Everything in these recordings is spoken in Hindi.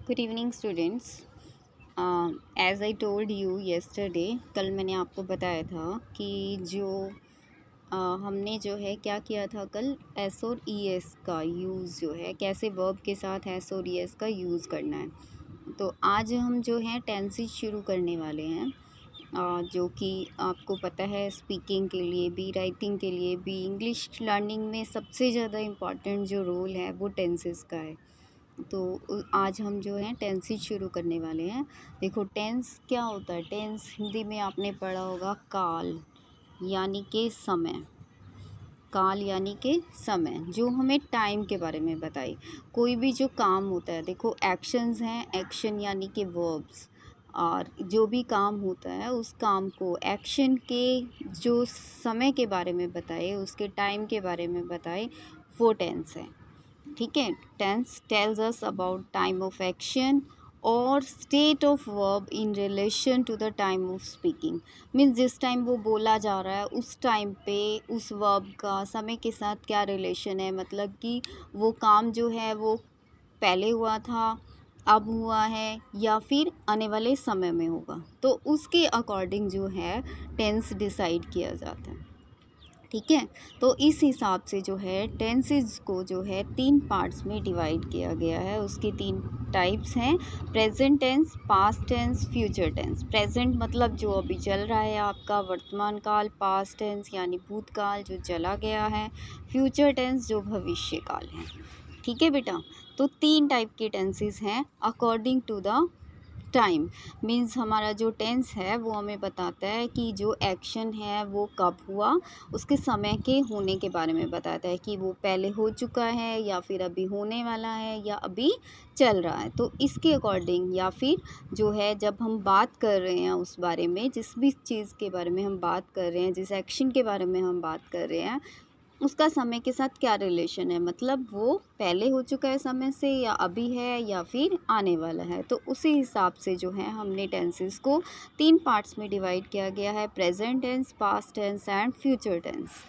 Good evening students. As I told you yesterday, कल मैंने आपको बताया था कि जो हमने जो है क्या किया था कल, एस और ई एस का यूज़ जो है कैसे वर्ब के साथ एस और ई एस का यूज़ करना है। तो आज हम जो है टेंसेस शुरू करने वाले हैं, जो कि आपको पता है स्पीकिंग के लिए भी, राइटिंग के लिए भी, इंग्लिश लर्निंग में सबसे ज़्यादा इम्पॉर्टेंट जो रोल है वो टेंसेस का है। तो आज हम जो है टेंसेस शुरू करने वाले हैं। देखो, टेंस क्या होता है? टेंस हिंदी में आपने पढ़ा होगा काल, यानी कि समय। काल यानी कि समय, जो हमें टाइम के बारे में बताए। कोई भी जो काम होता है, देखो एक्शंस हैं, एक्शन यानी कि वर्ब्स, और जो भी काम होता है उस काम को एक्शन के जो समय के बारे में बताए, उसके टाइम के बारे में बताए, वो टेंस है। ठीक है। Tense tells us about time of action और state of verb in relation to the time of speaking. Means जिस टाइम वो बोला जा रहा है उस टाइम पे उस वर्ब का समय के साथ क्या रिलेशन है, मतलब कि वो काम जो है वो पहले हुआ था, अब हुआ है, या फिर आने वाले समय में होगा। तो उसके अकॉर्डिंग जो है टेंस डिसाइड किया जाता है। ठीक है। तो इस हिसाब से जो है टेंसेस को जो है 3 पार्ट्स में डिवाइड किया गया है। उसके 3 टाइप्स हैं, present tense, past tense, future tense. Present मतलब जो अभी चल रहा है आपका वर्तमान काल, पास्ट टेंस यानी भूतकाल जो चला गया है, फ्यूचर टेंस जो भविष्य काल है। ठीक है बेटा। तो 3 टाइप के टेंसेस हैं according to the time. Means हमारा जो टेंस है वो हमें बताता है कि जो एक्शन है वो कब हुआ, उसके समय के होने के बारे में बताता है कि वो पहले हो चुका है या फिर अभी होने वाला है या अभी चल रहा है। तो इसके अकॉर्डिंग, या फिर जो है जब हम बात कर रहे हैं उस बारे में, जिस भी चीज़ के बारे में हम बात कर रहे हैं, जिस एक्शन के बारे में हम बात कर रहे हैं, उसका समय के साथ क्या रिलेशन है, मतलब वो पहले हो चुका है समय से, या अभी है, या फिर आने वाला है। तो उसी हिसाब से जो है हमने टेंसेस को 3 पार्ट्स में डिवाइड किया गया है, present tense, past tense and future tense.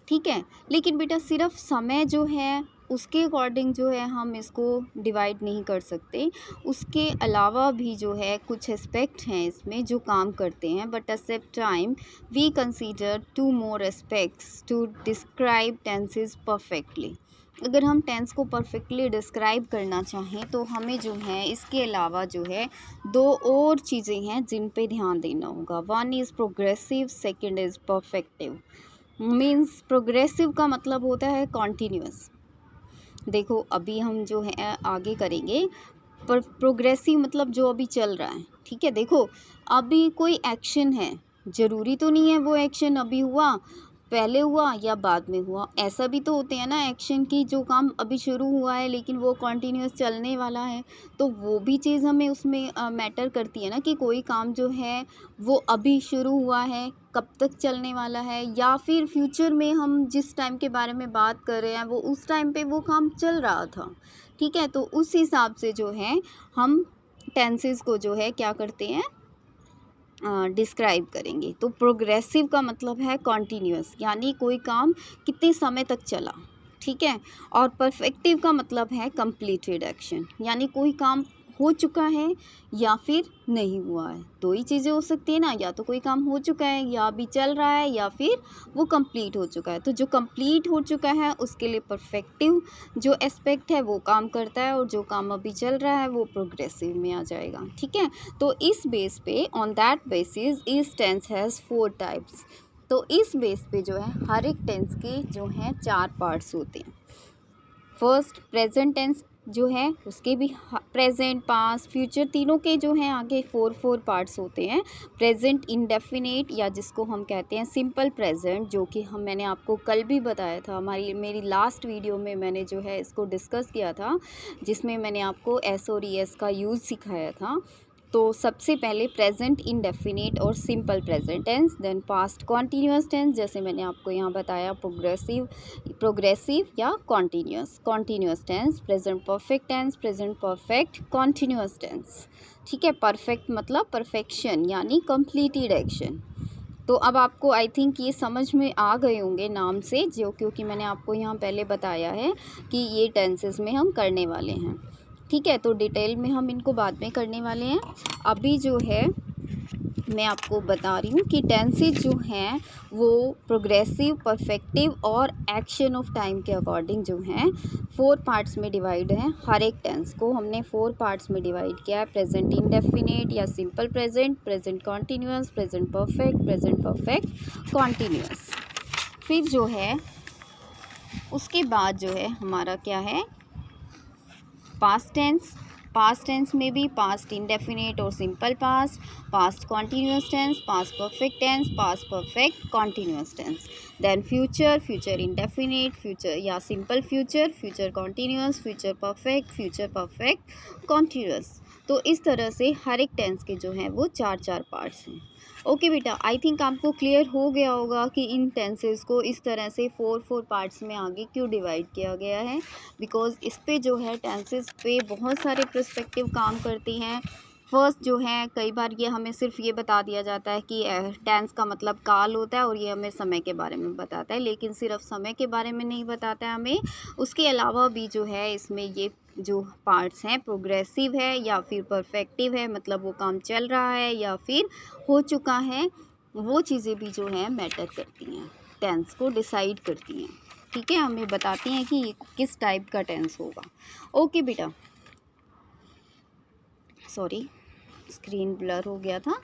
ठीक है। लेकिन बेटा सिर्फ समय जो है उसके अकॉर्डिंग जो है हम इसको डिवाइड नहीं कर सकते। उसके अलावा भी जो है कुछ एस्पेक्ट हैं इसमें जो काम करते हैं, but at same time we consider 2 more aspects to describe tenses perfectly. अगर हम टेंस को परफेक्टली डिस्क्राइब करना चाहें तो हमें जो है इसके अलावा जो है 2 और चीज़ें हैं जिन पे ध्यान देना होगा। One is progressive, second is perfective. Means progressive का मतलब होता है कॉन्टीन्यूअस। देखो अभी हम जो है आगे करेंगे, पर प्रोग्रेसिव मतलब जो अभी चल रहा है। ठीक है। देखो अभी कोई एक्शन है, ज़रूरी तो नहीं है वो एक्शन अभी हुआ, पहले हुआ या बाद में हुआ। ऐसा भी तो होते हैं ना एक्शन की, जो काम अभी शुरू हुआ है लेकिन वो कॉन्टीन्यूअस चलने वाला है। तो वो भी चीज़ हमें उसमें मैटर करती है ना, कि कोई काम जो है वो अभी शुरू हुआ है, कब तक चलने वाला है, या फिर फ्यूचर में हम जिस टाइम के बारे में बात कर रहे हैं वो उस टाइम पे वो काम चल रहा था। ठीक है। तो उस हिसाब से जो है हम टेंसेस को जो है क्या करते हैं, डिस्क्राइब करेंगे। तो प्रोग्रेसिव का मतलब है कॉन्टीन्यूअस, यानी कोई काम कितने समय तक चला। ठीक है। और परफेक्टिव का मतलब है कंप्लीटेड एक्शन, यानी कोई काम हो चुका है या फिर नहीं हुआ है। 2 ही चीज़ें हो सकती है ना, या तो कोई काम हो चुका है या अभी चल रहा है, या फिर वो कंप्लीट हो चुका है। तो जो कंप्लीट हो चुका है उसके लिए परफेक्टिव जो एस्पेक्ट है वो काम करता है, और जो काम अभी चल रहा है वो प्रोग्रेसिव में आ जाएगा। ठीक है। तो इस बेस पे, ऑन दैट बेसिस, इस टेंस हैज़ 4 टाइप्स। तो इस बेस पे जो है हर एक टेंस के जो हैं 4 पार्ट्स होते हैं। फर्स्ट प्रेजेंट टेंस जो है उसके भी प्रेजेंट, पास्ट, फ्यूचर तीनों के जो हैं आगे 4 पार्ट्स होते हैं। प्रेजेंट इंडेफिनिट, या जिसको हम कहते हैं सिंपल प्रेजेंट, जो कि मैंने आपको कल भी बताया था, मेरी लास्ट वीडियो में मैंने जो है इसको डिस्कस किया था, जिसमें मैंने आपको एस और ई एस का यूज़ सिखाया था। तो सबसे पहले प्रेजेंट इंडेफिनिट और simple present tense, then past continuous tense, जैसे मैंने आपको यहाँ बताया प्रोग्रेसिव या continuous tense, present perfect tense, present perfect continuous tense. ठीक है। परफेक्ट मतलब परफेक्शन, यानी कंप्लीटेड एक्शन। तो अब आपको आई थिंक ये समझ में आ गए होंगे नाम से, जो क्योंकि मैंने आपको यहाँ पहले बताया है कि ये टेंसेस में हम करने वाले हैं। ठीक है, तो डिटेल में हम इनको बाद में करने वाले हैं। अभी जो है मैं आपको बता रही हूँ कि टेंसेज जो हैं वो प्रोग्रेसिव, परफेक्टिव और एक्शन ऑफ टाइम के अकॉर्डिंग जो हैं 4 पार्ट्स में डिवाइड हैं। हर एक टेंस को हमने 4 पार्ट्स में डिवाइड किया है। प्रेजेंट इंडेफिनिट या simple present, present continuous, present perfect continuous. फिर जो है उसके बाद जो है हमारा क्या है, पास्ट टेंस। पास्ट टेंस में भी पास्ट इंडेफिनिट और simple past, past continuous tense, past perfect tense, past perfect continuous tense. Then future, future indefinite, future या simple future, future continuous, future perfect continuous. तो इस तरह से हर एक टेंस के जो हैं वो 4 पार्ट्स हैं। ओके बेटा, आई थिंक आपको क्लियर हो गया होगा कि इन टेंसेस को इस तरह से 4 पार्ट्स में आगे क्यों डिवाइड किया गया है। बिकॉज़ इस पे जो है टेंसेस पे बहुत सारे पर्सपेक्टिव काम करती हैं। फर्स्ट जो है, कई बार ये हमें सिर्फ ये बता दिया जाता है कि टेंस का मतलब काल होता है और ये हमें समय के बारे में बताता है, लेकिन सिर्फ समय के बारे में नहीं बताता है हमें। उसके अलावा भी जो है इसमें ये जो पार्ट्स हैं प्रोग्रेसिव है या फिर परफेक्टिव है, मतलब वो काम चल रहा है या फिर हो चुका है, वो चीज़ें भी जो हैं मैटर करती हैं, टेंस को डिसाइड करती हैं। ठीक है, हमें बताती हैं कि ये किस टाइप का टेंस होगा। ओके बेटा, सॉरी स्क्रीन ब्लर हो गया था।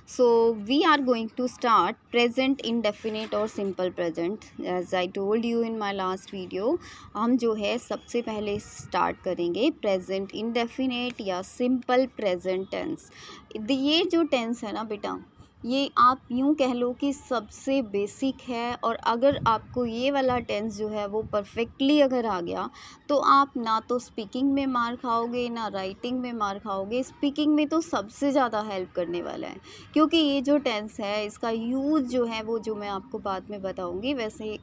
So we are going to start present indefinite और simple present. As I told you in my last video, हम जो है सबसे पहले स्टार्ट करेंगे प्रेजेंट इंडेफिनिट या सिंपल प्रेजेंट टेंस। ये जो टेंस है ना बेटा, ये आप यूँ कह लो कि सबसे बेसिक है, और अगर आपको ये वाला टेंस जो है वो परफेक्टली अगर आ गया तो आप ना तो स्पीकिंग में मार खाओगे ना राइटिंग में मार खाओगे। स्पीकिंग में तो सबसे ज़्यादा हेल्प करने वाला है, क्योंकि ये जो टेंस है इसका यूज़ जो है वो जो मैं आपको बाद में बताऊंगी। वैसे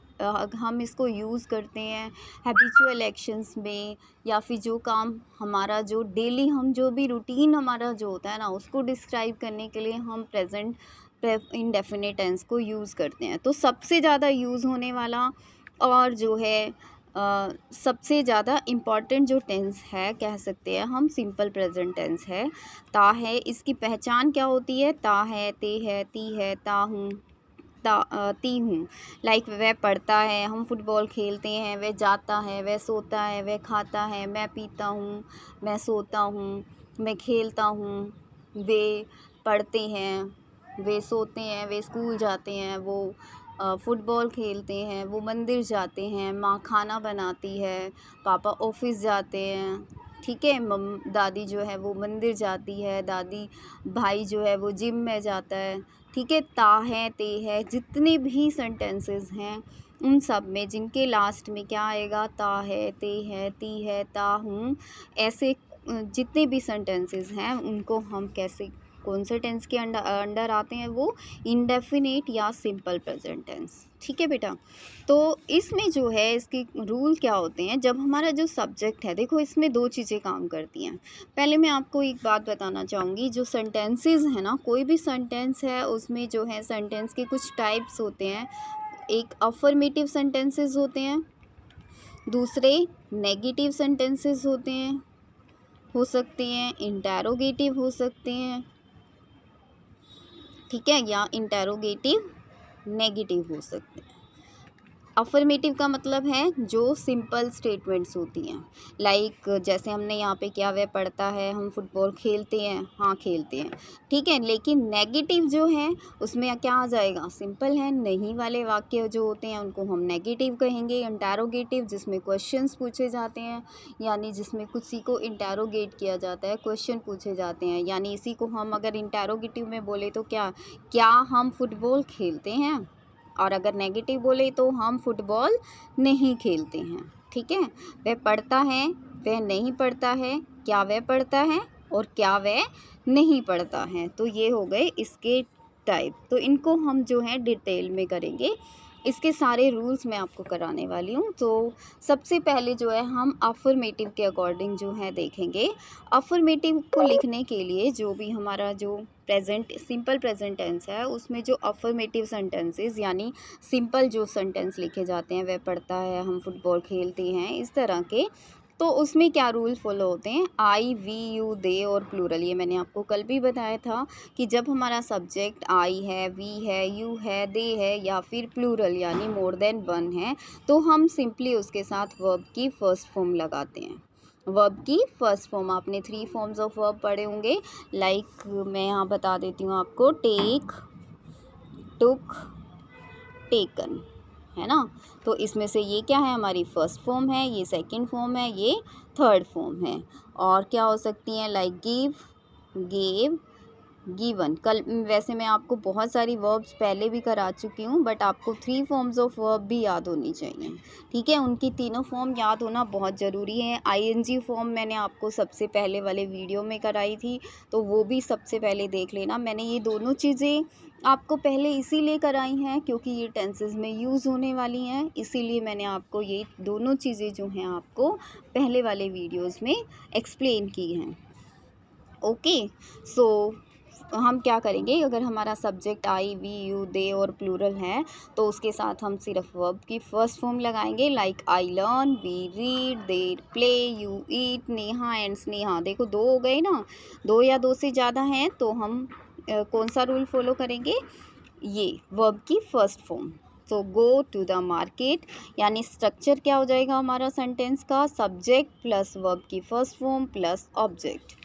हम इसको यूज़ करते हैं हैबिचुअल एक्शंस में, या फिर जो काम हमारा जो डेली हम जो भी रूटीन हमारा जो होता है ना उसको डिस्क्राइब करने के लिए हम प्रेजेंट इंडेफिनिट टेंस को यूज़ करते हैं। तो सबसे ज़्यादा यूज़ होने वाला और जो है सबसे ज़्यादा इम्पॉर्टेंट जो टेंस है कह सकते हैं हम, सिंपल प्रेजेंट टेंस है। ता है, इसकी पहचान क्या होती है, ता है, ते है, ती है, ता हूँ, ती हूँ। लाइक वह पढ़ता है, हम फुटबॉल खेलते हैं, वह जाता है, वह सोता है, वह खाता है, मैं पीता हूँ, मैं सोता हूँ, मैं खेलता हूँ, वे पढ़ते हैं, वे सोते हैं, वे स्कूल जाते हैं, वो फुटबॉल खेलते हैं, वो मंदिर जाते हैं, माँ खाना बनाती है, पापा ऑफिस जाते हैं। ठीक है, दादी जो है वो मंदिर जाती है, दादी भाई जो है वो जिम में जाता है। ठीक है, ता है, ते है, जितने भी सेंटेंसेस हैं उन सब में जिनके लास्ट में क्या आएगा, ता है, ते है, ती है, ता हूँ, ऐसे जितने भी सेंटेंसेस हैं उनको हम कैसे, कौन से टेंस के अंडर आते हैं, वो इंडेफिनिट या सिंपल प्रेजेंट टेंस। ठीक है बेटा, तो इसमें जो है इसके रूल क्या होते हैं। जब हमारा जो सब्जेक्ट है, देखो इसमें 2 चीज़ें काम करती हैं। पहले मैं आपको एक बात बताना चाहूँगी, जो सेंटेंसेस है ना, कोई भी सेंटेंस है उसमें जो है सेंटेंस के कुछ टाइप्स होते हैं। एक अफर्मेटिव सेंटेंसेस होते हैं, दूसरे नेगेटिव सेंटेंसेस होते हैं, हो सकते हैं इंटेरोगेटिव हो सकते हैं, ठीक है, या इंटेरोगेटिव नेगेटिव हो सकते हैं। अफर्मेटिव का मतलब है जो सिंपल स्टेटमेंट्स होती हैं, लाइक जैसे हमने यहाँ पे किया, वह पढ़ता है, हम फुटबॉल खेलते हैं, हाँ खेलते हैं। ठीक है, लेकिन नेगेटिव जो है उसमें क्या आ जाएगा, सिंपल है, नहीं वाले वाक्य जो होते हैं उनको हम नेगेटिव कहेंगे। इंटेरोगेटिव जिसमें क्वेश्चंस पूछे जाते हैं, यानी जिसमें किसी को इंटेरोगेट किया जाता है, क्वेश्चन पूछे जाते हैं, यानी इसी को हम अगर इंटेरोगेटिव में बोले तो क्या हम फुटबॉल खेलते हैं, और अगर नेगेटिव बोले तो हम फुटबॉल नहीं खेलते हैं। ठीक है, वह पढ़ता है, वह नहीं पढ़ता है, क्या वह पढ़ता है और क्या वह नहीं पढ़ता है। तो ये हो गए इसके टाइप। तो इनको हम जो है डिटेल में करेंगे, इसके सारे रूल्स मैं आपको कराने वाली हूँ। तो सबसे पहले जो है हम अफर्मेटिव के अकॉर्डिंग जो है देखेंगे। अफर्मेटिव को लिखने के लिए जो भी हमारा जो प्रेजेंट सिंपल प्रेजेंट टेंस है उसमें जो अफर्मेटिव सेंटेंसेस यानी सिंपल जो सेंटेंस लिखे जाते हैं, वह पढ़ता है, हम फुटबॉल खेलते हैं, इस तरह के तो उसमें क्या रूल फॉलो होते हैं, आई, वी, यू, दे और प्लूरल। ये मैंने आपको कल भी बताया था कि जब हमारा सब्जेक्ट आई है, वी है, यू है, दे है या फिर प्लूरल यानी मोर देन वन है, तो हम सिंपली उसके साथ वर्ब की फर्स्ट फॉर्म लगाते हैं। वर्ब की फर्स्ट फॉर्म, आपने 3 फॉर्म्स ऑफ वर्ब पढ़े होंगे। लाइक मैं यहाँ बता देती हूँ आपको, टेक, टुक, टेकन, है ना। तो इसमें से ये क्या है, हमारी फर्स्ट फॉर्म है, ये सेकंड फॉर्म है, ये थर्ड फॉर्म है। और क्या हो सकती हैं, लाइक गिव, गेव, गिवन। कल वैसे मैं आपको बहुत सारी वर्ब्स पहले भी करा चुकी हूँ, बट आपको 3 फॉर्म्स ऑफ वर्ब भी याद होनी चाहिए, ठीक है। उनकी तीनों फॉर्म याद होना बहुत ज़रूरी है। आईएनजी फॉर्म मैंने आपको सबसे पहले वाले वीडियो में कराई थी, तो वो भी सबसे पहले देख लेना। मैंने ये दोनों चीज़ें आपको पहले इसीलिए कराई हैं क्योंकि ये टेंसेस में यूज़ होने वाली हैं, इसीलिए मैंने आपको ये दोनों चीज़ें जो हैं आपको पहले वाले वीडियोज़ में एक्सप्लेन की हैं। ओके, सो हम क्या करेंगे, अगर हमारा subject I, we, you, they और प्लूरल है तो उसके साथ हम सिर्फ वर्ब की फर्स्ट फॉर्म लगाएंगे। Like I learn, we read, they play, you eat, Neha and Sneha. देखो 2 हो गए ना, 2 या 2 से ज़्यादा हैं तो हम कौन सा रूल फॉलो करेंगे, ये वर्ब की first form. So go to the market, यानी स्ट्रक्चर क्या हो जाएगा हमारा सेंटेंस का, सब्जेक्ट प्लस वर्ब की first form plus object.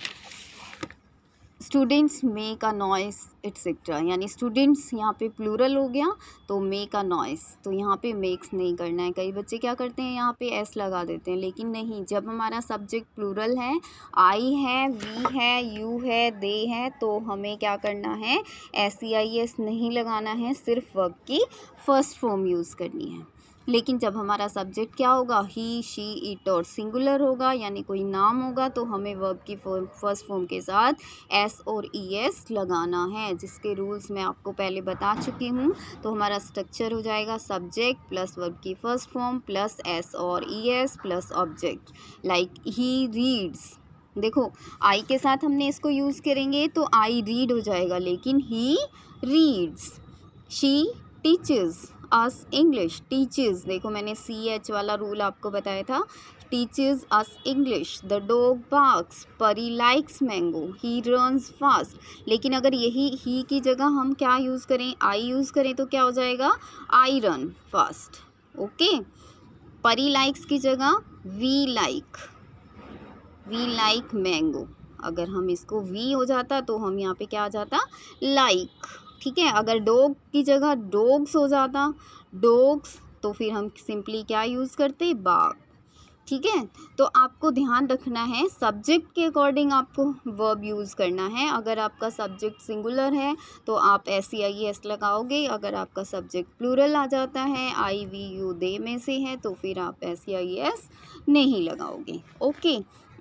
Students make a noise etcetera, यानी स्टूडेंट्स यहाँ पे प्लूरल हो गया तो मेक अ नॉइस, तो यहाँ पे मेक्स नहीं करना है। कई बच्चे क्या करते हैं, यहाँ पे एस लगा देते हैं, लेकिन नहीं, जब हमारा सब्जेक्ट प्लूरल है, आई है, वी है, यू है, दे है, तो हमें क्या करना है, SEIS नहीं लगाना है, सिर्फ वर्ब की फर्स्ट फॉर्म यूज़ करनी है। लेकिन जब हमारा सब्जेक्ट क्या होगा, ही, शी, इट और सिंगुलर होगा, यानी कोई नाम होगा, तो हमें वर्ब की फर्स्ट फॉर्म के साथ एस और ES लगाना है, जिसके रूल्स मैं आपको पहले बता चुकी हूँ। तो हमारा स्ट्रक्चर हो जाएगा सब्जेक्ट प्लस वर्ब की फर्स्ट फॉर्म प्लस एस और ES plus object. Like he reads, देखो आई के साथ हमने इसको यूज़ करेंगे तो आई रीड हो जाएगा, लेकिन he reads. She teaches us English, teaches, देखो मैंने CH वाला रूल आपको बताया था, teaches us English. The dog barks, Pari likes mango, he runs fast. लेकिन अगर यही ही की जगह हम क्या यूज़ करें, आई यूज़ करें तो क्या हो जाएगा, आई रन फास्ट। ओके, परी लाइक्स की जगह वी लाइक मैंगो। अगर हम इसको वी हो जाता तो हम यहाँ पे क्या आ जाता, लाइक, ठीक है। अगर डॉग की जगह डॉग्स हो जाता, डॉग्स, तो फिर हम सिंपली क्या यूज़ करते, बाग, ठीक है। तो आपको ध्यान रखना है, सब्जेक्ट के अकॉर्डिंग आपको वर्ब यूज़ करना है। अगर आपका सब्जेक्ट सिंगुलर है तो आप SEIS लगाओगे, अगर आपका सब्जेक्ट प्लूरल आ जाता है, आई, वी, यू, दे में से है, तो फिर आप SEIS नहीं लगाओगे। ओके,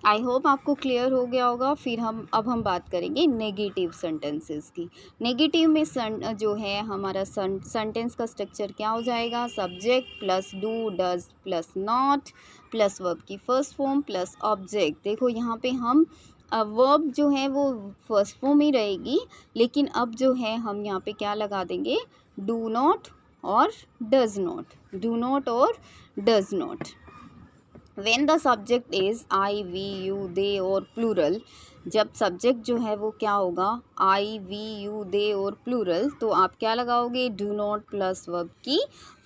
आई होप आपको क्लियर हो गया होगा। फिर अब हम बात करेंगे नेगेटिव सेंटेंसेस की। नेगेटिव में जो है हमारा सेंटेंस का स्ट्रक्चर क्या हो जाएगा, subject plus do, does plus not plus verb की फर्स्ट फॉर्म प्लस ऑब्जेक्ट। देखो यहाँ पे हम वर्ब जो है वो फर्स्ट फॉर्म ही रहेगी, लेकिन अब जो है हम यहाँ पे क्या लगा देंगे, डू नॉट और डज नॉट, डू नॉट और does not. When the subject is I, we, you, they और plural, जब सब्जेक्ट जो है वो क्या होगा, आई, वी, यू, दे और प्लूरल, तो आप क्या लगाओगे, डू नॉट प्लस वर्ब की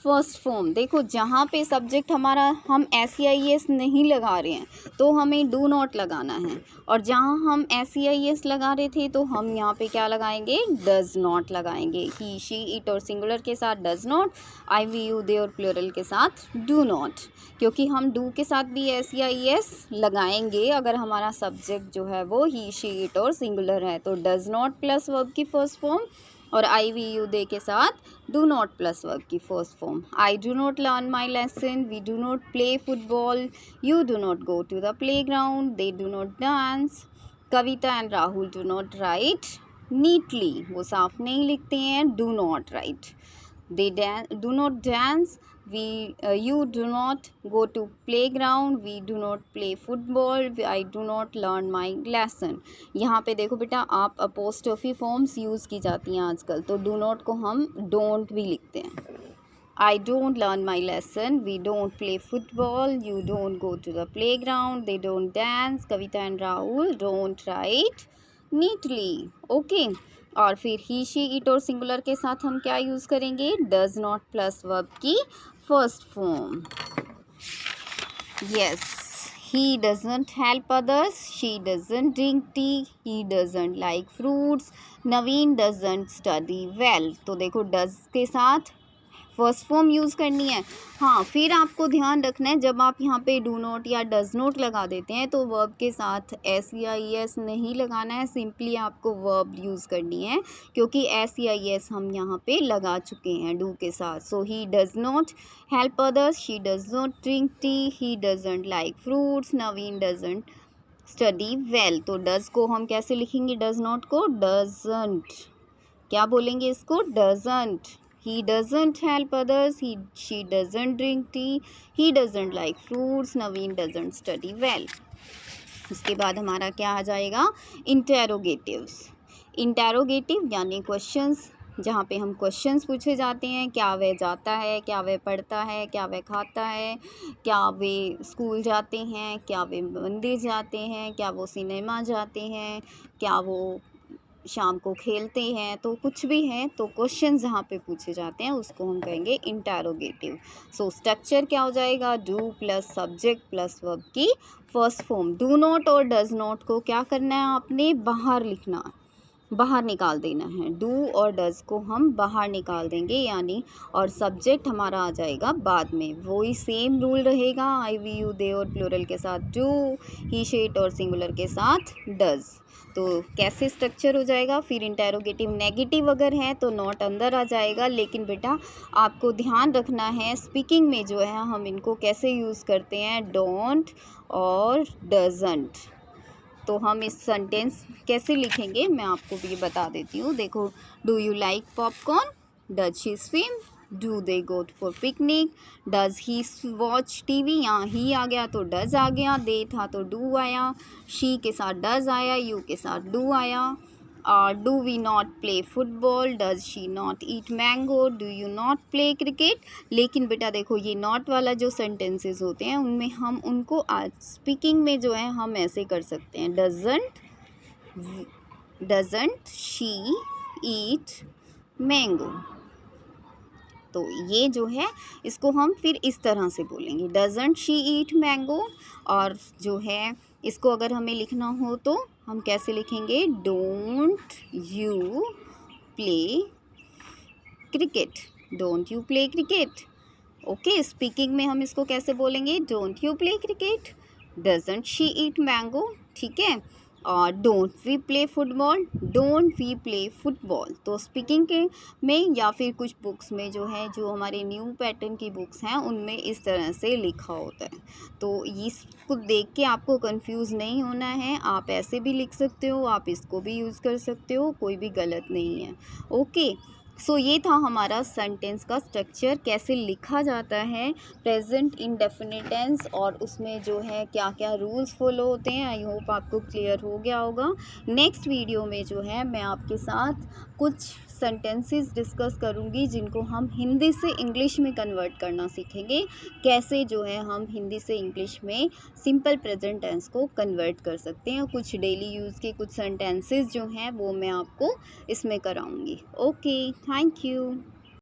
फर्स्ट फॉर्म। देखो जहाँ पे सब्जेक्ट हमारा हम SEIS नहीं लगा रहे हैं तो हमें डू नॉट लगाना है, और जहाँ हम SEIS लगा रहे थे तो हम यहाँ पे क्या लगाएंगे, डज नॉट लगाएंगे। ही, शी, इट और सिंगुलर के साथ does not, I, we, you, they और प्लूरल के साथ डू नॉट, क्योंकि हम डू के साथ भी SEIS लगाएंगे अगर हमारा सब्जेक्ट जो है वो ही, शी, इट और सिंगुलर है। तो डज नॉट प्लस वर्ब की फर्स्ट फॉर्म, और आई, वी, यू, दे के साथ डू नॉट प्लस वर्ब की first form. I do not learn my lesson, we do not play football, you do not go to the play ground, they do not dance, Kavita and Rahul do not write neatly, वो साफ नहीं लिखते हैं, do not right. They do not dance, you do not go to playground, we do not play football, I do not learn my lesson। यहाँ पे देखो बेटा, आप अपोस्ट्रोफी फॉर्म्स यूज़ की जाती हैं आजकल, तो डू नॉट को हम डोंट भी लिखते हैं। I don't learn my lesson. We don't play football. You don't go to the playground. They don't dance. Kavita and Rahul don't write neatly. Okay. और फिर ही शी इट और सिंगुलर के साथ हम क्या यूज़ करेंगे? डज नॉट प्लस वर्ब की first form. Yes, he doesn't help others. She doesn't drink tea. He doesn't like fruits. Naveen doesn't study well. तो देखो does के साथ फर्स्ट फॉर्म यूज़ करनी है. हाँ, फिर आपको ध्यान रखना है जब आप यहाँ पे डू नॉट या डज नॉट लगा देते हैं तो वर्ब के साथ एस या ई एस नहीं लगाना है. सिंपली आपको वर्ब यूज़ करनी है क्योंकि एस या ई एस हम यहाँ पे लगा चुके हैं डू के साथ. So he does not help others. She does not drink tea. He doesn't like fruits. Naveen doesn't study well. तो डज को हम कैसे लिखेंगे? डज नॉट को डजंट. क्या बोलेंगे इसको? Doesn't. He doesn't help others. She doesn't drink tea. He doesn't like fruits. Naveen doesn't study well. उसके बाद हमारा क्या आ जाएगा? इंटेरोगेटिव्स. इंटेरोगेटिव यानी क्वेश्चंस, जहाँ पे हम क्वेश्चंस पूछे जाते हैं. क्या वह जाता है? क्या वह पढ़ता है? क्या वह खाता है? क्या वे स्कूल जाते हैं? क्या वे मंदिर जाते हैं? क्या वो सिनेमा जाते हैं? क्या वो शाम को खेलते हैं? तो कुछ भी है, तो क्वेश्चन जहाँ पे पूछे जाते हैं उसको हम कहेंगे इंटेरोगेटिव. सो स्ट्रक्चर क्या हो जाएगा? Do plus subject plus verb की फर्स्ट फॉर्म. डू नॉट और डज नॉट को क्या करना है? आपने बाहर लिखना, बाहर निकाल देना है. डू और डज को हम बाहर निकाल देंगे यानी, और सब्जेक्ट हमारा आ जाएगा बाद में. वही सेम रूल रहेगा. आई वी यू दे और प्लूरल के साथ डू, ही शी इट और सिंगुलर के साथ डज. तो कैसे स्ट्रक्चर हो जाएगा? फिर इंटेरोगेटिव नेगेटिव अगर है तो नॉट अंदर आ जाएगा. लेकिन बेटा आपको ध्यान रखना है स्पीकिंग में जो है हम इनको कैसे यूज़ करते हैं? डोंट और डजंट. तो हम इस सेंटेंस कैसे लिखेंगे मैं आपको भी बता देती हूँ. देखो, do you like popcorn? Does she swim? Do they go for picnic? Does he watch TV? यहाँ ही आ गया तो डज आ गया. दे था तो डू आया. शी के साथ डज आया. यू के साथ डू आया. Do we not play football? Does she not eat mango? Do you not play cricket? लेकिन बेटा देखो, ये नॉट वाला जो सेंटेंसेस होते हैं उनमें हम उनको आज स्पीकिंग में जो है हम ऐसे कर सकते हैं. Doesn't she eat mango. तो ये जो है इसको हम फिर इस तरह से बोलेंगे, डजंट शी ईट मैंगो. और जो है इसको अगर हमें लिखना हो तो हम कैसे लिखेंगे? Don't you play cricket? Don't you play cricket. Okay, speaking में हम इसको कैसे बोलेंगे? Don't you play cricket. Doesn't she eat mango. ठीक है. और don't we play football? Don't we play football. तो स्पीकिंग के में या फिर कुछ बुक्स में जो है, जो हमारे न्यू पैटर्न की बुक्स हैं उनमें इस तरह से लिखा होता है. तो इसको देख के आपको कंफ्यूज नहीं होना है. आप ऐसे भी लिख सकते हो, आप इसको भी यूज़ कर सकते हो, कोई भी गलत नहीं है. ओके. सो ये था हमारा सेंटेंस का स्ट्रक्चर, कैसे लिखा जाता है प्रेजेंट इंडेफिनिट टेंस, और उसमें जो है क्या क्या रूल्स फॉलो होते हैं. आई होप आपको क्लियर हो गया होगा. नेक्स्ट वीडियो में जो है मैं आपके साथ कुछ सेंटेंसेस डिस्कस करूंगी जिनको हम हिंदी से इंग्लिश में कन्वर्ट करना सीखेंगे. कैसे जो है हम हिंदी से इंग्लिश में सिंपल प्रेजेंट टेंस को कन्वर्ट कर सकते हैं. कुछ डेली यूज़ के कुछ सेंटेंसेस जो हैं वो मैं आपको इसमें कराऊंगी. Okay, thank you.